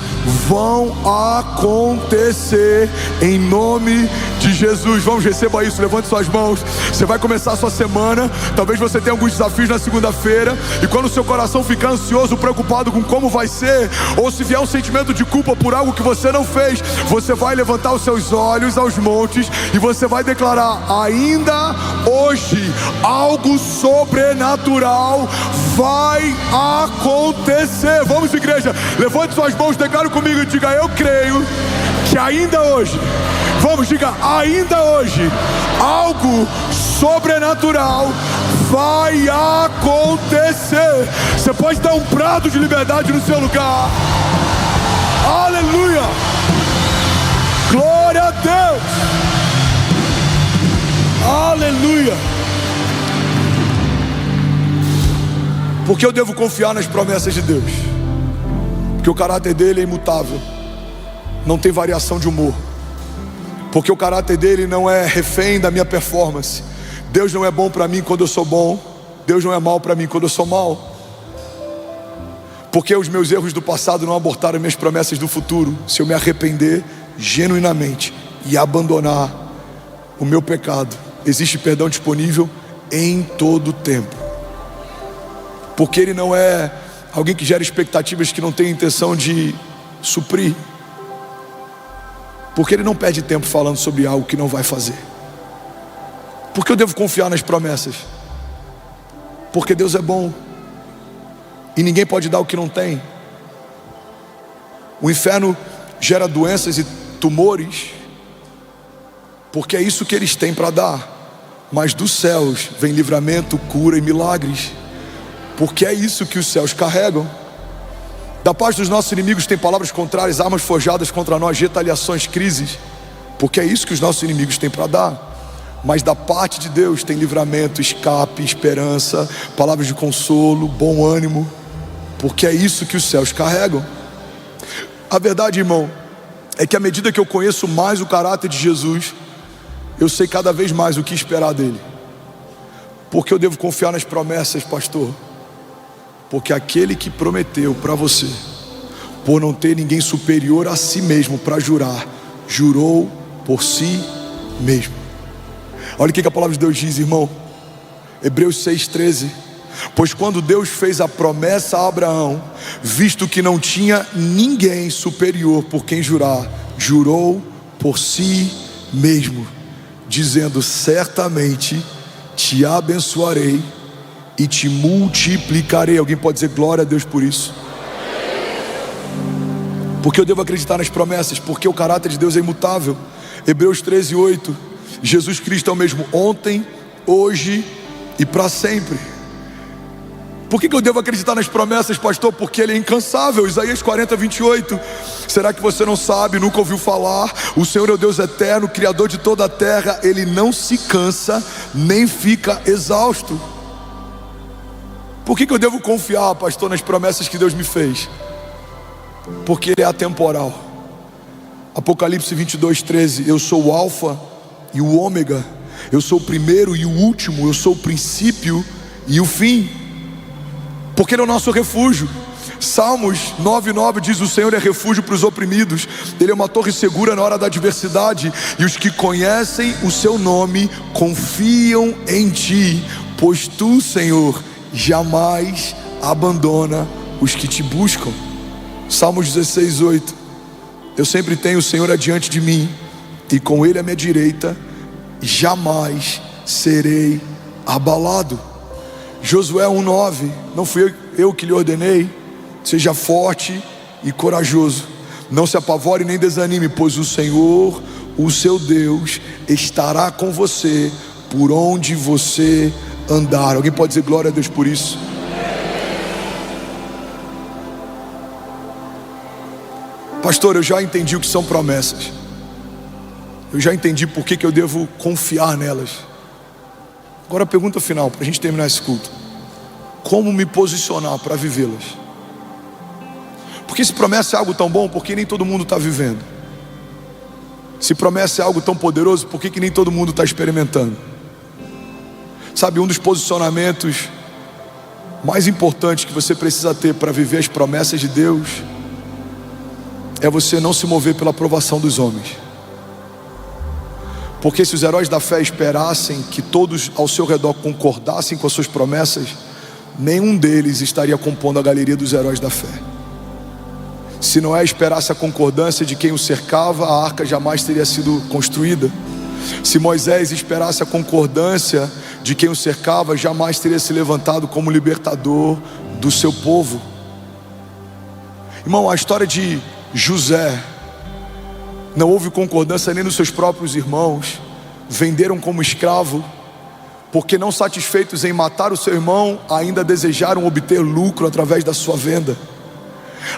vão acontecer em nome de Jesus. Vamos, receba isso, levante suas mãos. Você vai começar a sua semana. Talvez você tenha alguns desafios na segunda-feira, e quando o seu coração ficar ansioso, preocupado com como vai ser, ou se vier um sentimento de culpa por algo que você não fez, você vai levantar os seus olhos aos montes e você vai declarar: ainda hoje algo sobrenatural vai acontecer. Vamos, igreja, levante suas mãos, declare comigo e diga: eu creio que ainda hoje, vamos, diga: ainda hoje algo sobrenatural vai acontecer. Você pode dar um brado de liberdade no seu lugar. Aleluia, glória a Deus, aleluia. Porque eu devo confiar nas promessas de Deus? Porque o caráter dele é imutável, não tem variação de humor. Porque o caráter dele não é refém da minha performance. Deus não é bom para mim quando eu sou bom, Deus não é mal para mim quando eu sou mal. Porque os meus erros do passado não abortaram minhas promessas do futuro. Se eu me arrepender genuinamente e abandonar o meu pecado, existe perdão disponível em todo o tempo. Porque ele não é alguém que gera expectativas que não tem intenção de suprir. Porque ele não perde tempo falando sobre algo que não vai fazer. Porque eu devo confiar nas promessas? Porque Deus é bom e ninguém pode dar o que não tem. O inferno gera doenças e tumores porque é isso que eles têm para dar. Mas dos céus vem livramento, cura e milagres, porque é isso que os céus carregam. Da parte dos nossos inimigos tem palavras contrárias, armas forjadas contra nós, retaliações, crises, porque é isso que os nossos inimigos têm para dar. Mas da parte de Deus tem livramento, escape, esperança, palavras de consolo, bom ânimo, porque é isso que os céus carregam. A verdade, irmão, é que à medida que eu conheço mais o caráter de Jesus, eu sei cada vez mais o que esperar dele. Porque eu devo confiar nas promessas, pastor? Porque aquele que prometeu para você, por não ter ninguém superior a si mesmo para jurar, jurou por si mesmo. Olha o que a palavra de Deus diz, irmão. Hebreus 6,13. Pois quando Deus fez a promessa a Abraão, visto que não tinha ninguém superior por quem jurar, jurou por si mesmo, dizendo: certamente te abençoarei e te multiplicarei. Alguém pode dizer glória a Deus por isso? Porque eu devo acreditar nas promessas, porque o caráter de Deus é imutável. Hebreus 13:8. Jesus Cristo é o mesmo ontem, hoje e para sempre. Por que eu devo acreditar nas promessas, pastor? Porque ele é incansável. Isaías 40:28. Será que você não sabe, nunca ouviu falar? O Senhor é o Deus eterno, Criador de toda a terra. Ele não se cansa, nem fica exausto. Por que eu devo confiar, pastor, nas promessas que Deus me fez? Porque ele é atemporal. Apocalipse 22:13. Eu sou o alfa e o ômega, eu sou o primeiro e o último, eu sou o princípio e o fim. Porque ele é o nosso refúgio. Salmos 9:9 diz: o Senhor é refúgio para os oprimidos, ele é uma torre segura na hora da adversidade, e os que conhecem o seu nome confiam em ti, pois tu, Senhor, jamais abandona os que te buscam. Salmos 16:8. Eu sempre tenho o Senhor adiante de mim, e com ele à minha direita, jamais serei abalado. Josué 1:9. Não fui eu que lhe ordenei: seja forte e corajoso. Não se apavore nem desanime, pois o Senhor, o seu Deus, estará com você por onde você andar. Alguém pode dizer glória a Deus por isso? Pastor, eu já entendi o que são promessas. Eu já entendi por que eu devo confiar nelas. Agora a pergunta final, para a gente terminar esse culto: como me posicionar para vivê-las? Porque se promessa é algo tão bom, por que nem todo mundo está vivendo? Se promessa é algo tão poderoso, por que nem todo mundo está experimentando? Sabe, um dos posicionamentos mais importantes que você precisa ter para viver as promessas de Deus é você não se mover pela aprovação dos homens. Porque se os heróis da fé esperassem que todos ao seu redor concordassem com as suas promessas, nenhum deles estaria compondo a galeria dos heróis da fé. Se Noé esperasse a concordância de quem o cercava, a arca jamais teria sido construída. Se Moisés esperasse a concordância de quem o cercava, jamais teria se levantado como libertador do seu povo. Irmão, a história de José, não houve concordância nem dos seus próprios irmãos. Venderam como escravo, porque não satisfeitos em matar o seu irmão, ainda desejaram obter lucro através da sua venda.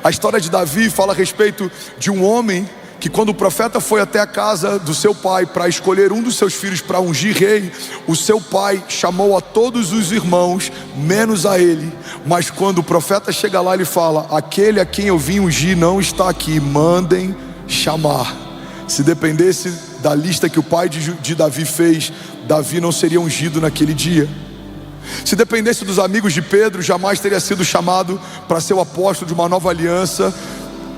A história de Davi fala a respeito de um homem que, quando o profeta foi até a casa do seu pai para escolher um dos seus filhos para ungir rei, o seu pai chamou a todos os irmãos, menos a ele. Mas quando o profeta chega lá, ele fala: aquele a quem eu vim ungir não está aqui, mandem chamar. Se dependesse da lista que o pai de Davi fez, Davi não seria ungido naquele dia. Se dependesse dos amigos de Pedro, jamais teria sido chamado para ser o apóstolo de uma nova aliança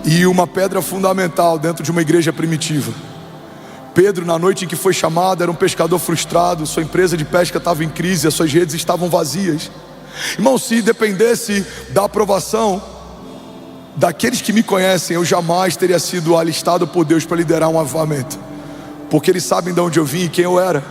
e uma pedra fundamental dentro de uma igreja primitiva. Pedro, na noite em que foi chamado, era um pescador frustrado, sua empresa de pesca estava em crise, as suas redes estavam vazias. Irmão, se dependesse da aprovação daqueles que me conhecem, eu jamais teria sido alistado por Deus para liderar um avivamento, porque eles sabem de onde eu vim e quem eu era.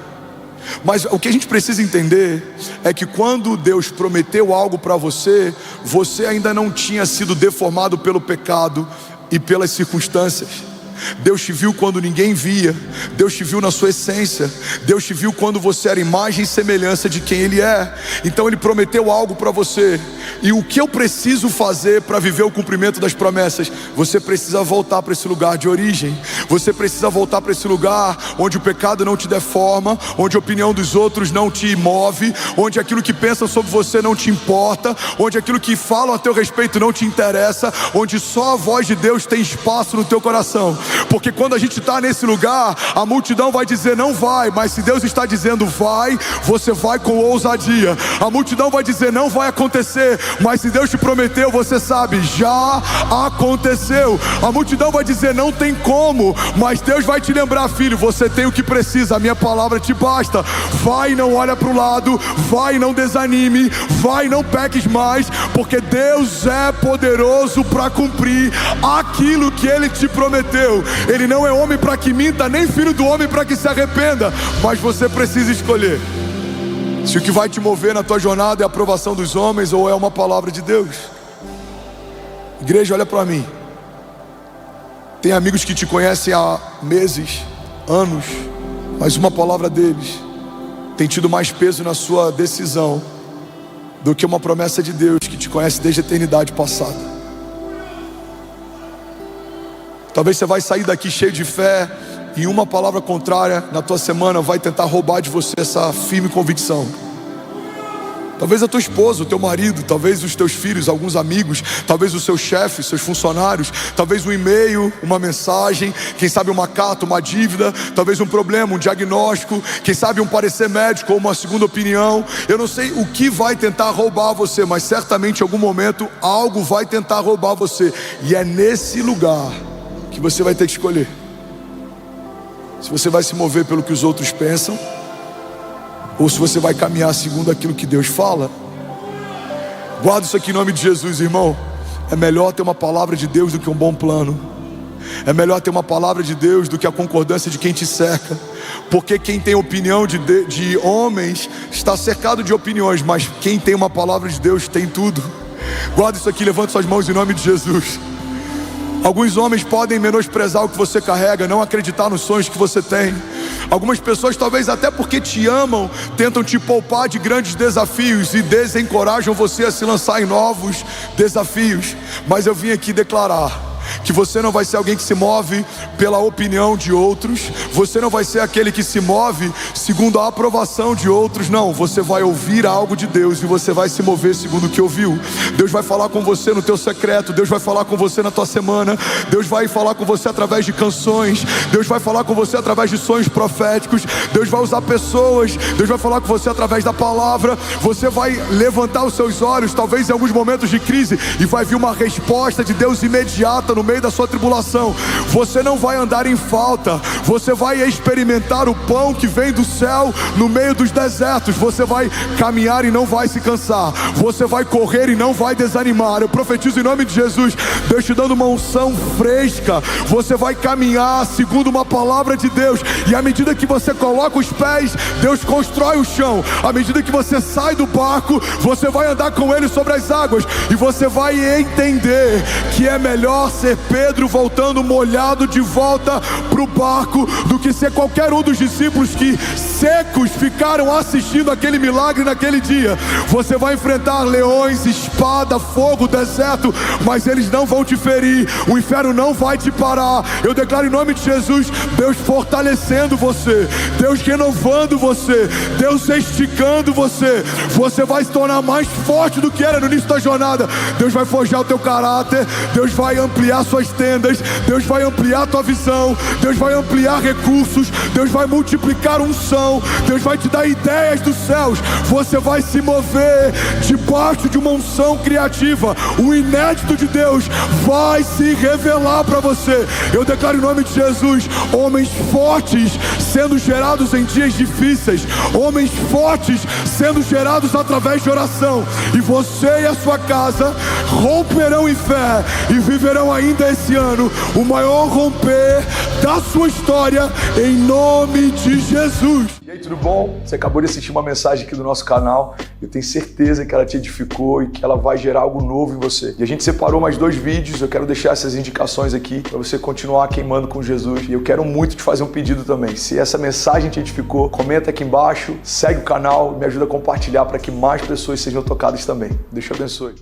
Mas o que a gente precisa entender é que quando Deus prometeu algo para você, você ainda não tinha sido deformado pelo pecado e pelas circunstâncias. Deus te viu quando ninguém via. Deus te viu na sua essência. Deus te viu quando você era imagem e semelhança de quem Ele é. Então Ele prometeu algo para você. E o que eu preciso fazer para viver o cumprimento das promessas? Você precisa voltar para esse lugar de origem. Você precisa voltar para esse lugar onde o pecado não te deforma, onde a opinião dos outros não te move, onde aquilo que pensam sobre você não te importa, onde aquilo que falam a teu respeito não te interessa, onde só a voz de Deus tem espaço no teu coração. Porque quando a gente está nesse lugar, a multidão vai dizer não vai, mas se Deus está dizendo vai, você vai com ousadia. A multidão vai dizer não vai acontecer, mas se Deus te prometeu, você sabe, já aconteceu. A multidão vai dizer não tem como, mas Deus vai te lembrar: filho, você tem o que precisa, a minha palavra te basta. Vai e não olha para o lado, vai e não desanime, vai e não peques mais, porque Deus é poderoso para cumprir aquilo que Ele te prometeu. Ele não é homem para que minta, nem filho do homem para que se arrependa. Mas você precisa escolher se o que vai te mover na tua jornada é a aprovação dos homens ou é uma palavra de Deus. Igreja, olha para mim. Tem amigos que te conhecem há meses, anos, mas uma palavra deles tem tido mais peso na sua decisão do que uma promessa de Deus que te conhece desde a eternidade passada. Talvez você vai sair daqui cheio de fé e uma palavra contrária na tua semana vai tentar roubar de você essa firme convicção. Talvez a tua esposa, o teu marido, talvez os teus filhos, alguns amigos, talvez o seu chefe, seus funcionários, talvez um e-mail, uma mensagem, quem sabe uma carta, uma dívida, talvez um problema, um diagnóstico, quem sabe um parecer médico ou uma segunda opinião. Eu não sei o que vai tentar roubar você, mas certamente em algum momento algo vai tentar roubar você. E é nesse lugar que você vai ter que escolher se você vai se mover pelo que os outros pensam ou se você vai caminhar segundo aquilo que Deus fala. Guarda isso aqui em nome de Jesus, irmão. É melhor ter uma palavra de Deus do que um bom plano. É melhor ter uma palavra de Deus do que a concordância de quem te cerca. Porque quem tem opinião de homens está cercado de opiniões, mas quem tem uma palavra de Deus tem tudo. Guarda isso aqui, levante suas mãos em nome de Jesus. Alguns homens podem menosprezar o que você carrega, não acreditar nos sonhos que você tem. Algumas pessoas, talvez até porque te amam, tentam te poupar de grandes desafios e desencorajam você a se lançar em novos desafios. Mas eu vim aqui declarar que você não vai ser alguém que se move pela opinião de outros. Você não vai ser aquele que se move segundo a aprovação de outros. Não, você vai ouvir algo de Deus e você vai se mover segundo o que ouviu. Deus vai falar com você no teu secreto. Deus vai falar com você na tua semana. Deus vai falar com você através de canções. Deus vai falar com você através de sonhos proféticos. Deus vai usar pessoas. Deus vai falar com você através da palavra. Você vai levantar os seus olhos, talvez em alguns momentos de crise, e vai vir uma resposta de Deus imediata no meio da sua tribulação. Você não vai andar em falta. Você vai experimentar o pão que vem do céu no meio dos desertos. Você vai caminhar e não vai se cansar. Você vai correr e não vai desanimar. Eu profetizo em nome de Jesus, Deus te dando uma unção fresca. Você vai caminhar segundo uma palavra de Deus, e à medida que você coloca os pés, Deus constrói o chão. À medida que você sai do barco, você vai andar com Ele sobre as águas, e você vai entender que é melhor ser Pedro voltando molhado de volta para o barco do que ser qualquer um dos discípulos que secos ficaram assistindo aquele milagre naquele dia. Você vai enfrentar leões, espada, fogo, deserto, mas eles não vão te ferir. O inferno não vai te parar. Eu declaro em nome de Jesus, Deus fortalecendo você, Deus renovando você, Deus esticando você. Você vai se tornar mais forte do que era no início da jornada. Deus vai forjar o teu caráter. Deus vai ampliar suas tendas. Deus vai ampliar a tua visão. Deus vai ampliar recursos. Deus vai multiplicar unção. Deus vai te dar ideias dos céus. Você vai se mover debaixo de uma unção criativa. O inédito de Deus vai se revelar para você. Eu declaro em nome de Jesus, homens fortes sendo gerados em dias difíceis, homens fortes sendo gerados através de oração, e você e a sua casa romperão em fé e viverão ainda esse ano o maior romper da sua história, em nome de Jesus. E aí, tudo bom? Você acabou de assistir uma mensagem aqui do nosso canal. Eu tenho certeza que ela te edificou e que ela vai gerar algo novo em você. E a gente separou mais 2 vídeos. Eu quero deixar essas indicações aqui para você continuar queimando com Jesus. E eu quero muito te fazer um pedido também. Se essa mensagem te edificou, comenta aqui embaixo, segue o canal, me ajuda a compartilhar para que mais pessoas sejam tocadas também. Deus te abençoe.